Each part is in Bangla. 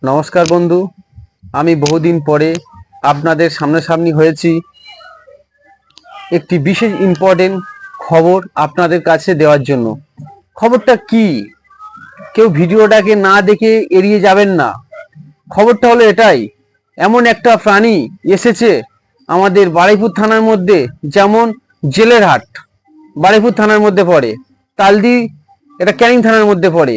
নমস্কার বন্ধু, আমি বহুদিন পরে আপনাদের সামনাসামনি হয়েছি একটি বিশেষ ইম্পর্টেন্ট খবর আপনাদের কাছে দেওয়ার জন্য। খবরটা কি? কেউ ভিডিওটাকে না দেখে এড়িয়ে যাবেন না। খবরটা হলো এটাই, এমন একটা প্রাণী এসেছে আমাদের বারুইপুর থানার মধ্যে, যেমন জেলেরহাট বারুইপুর থানার মধ্যে পড়ে, তালদি এটা ক্যানিং থানার মধ্যে পড়ে,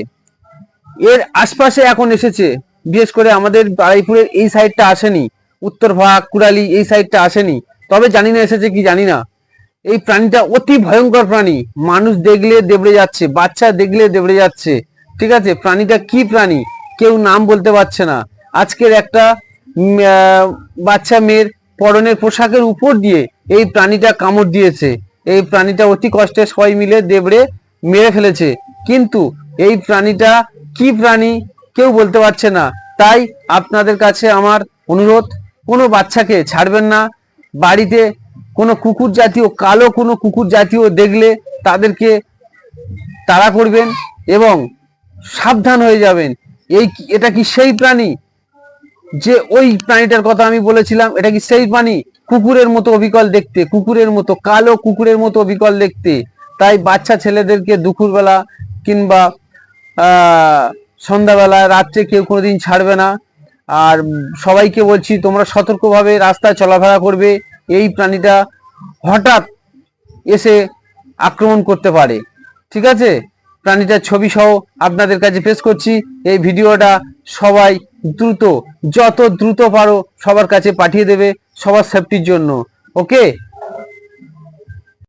এর আশপাশে এখন এসেছে। বিশেষ করে আমাদের বারুইপুরের এই সাইডটা আসেনি, উত্তরভাগ কুড়ালি এই সাইডটা আসেনি, তবে জানি না এসেছে কি জানি না। এই প্রাণীটা অতি ভয়ঙ্কর প্রাণী, মানুষ দেখলে দেবড়ে যাচ্ছে, বাচ্চা দেখলে দেবড়ে যাচ্ছে। ঠিক আছে, প্রাণীটা কি প্রাণী কেউ নাম বলতে পারছে না। আজকের একটা বাচ্চা মেয়ের পরনের পোশাকের উপর দিয়ে এই প্রাণীটা কামড় দিয়েছে। এই প্রাণীটা অতি কষ্টে সবাই মিলে দেবড়ে মেরে ফেলেছে, কিন্তু এই প্রাণীটা কি প্রাণী কেউ বলতে পারছে না। তাই আপনাদের কাছে আমার অনুরোধ, কোনো বাচ্চাকে ছাড়বেন না। বাড়িতে কোনো কুকুর জাতীয়, কালো কোনো কুকুর জাতীয় দেখলে তাদেরকে তাড়া করবেন এবং সাবধান হয়ে যাবেন। এটা কি সেই প্রাণী যে ওই প্রাণীটার কথা আমি বলেছিলাম? এটা কি সেই প্রাণী? কুকুরের মতো অবিকল দেখতে, কুকুরের মতো, কালো কুকুরের মতো অবিকল দেখতে। তাই বাচ্চা ছেলেদেরকে দুপুরবেলা কিংবা সন্ধ্যাবেলা রাত্রে কেউ কোনোদিন ছাড়বে না। আর সবাইকে বলছি, তোমরা সতর্কভাবে রাস্তায় চলাফেরা করবে। এই প্রাণীটা হঠাৎ এসে আক্রমণ করতে পারে। ঠিক আছে, প্রাণীটার ছবি সহ আপনাদের কাছে পেশ করছি। এই ভিডিওটা সবাই দ্রুত, যত দ্রুত পারো সবার কাছে পাঠিয়ে দেবে, সবার সেফটির জন্য। ওকে।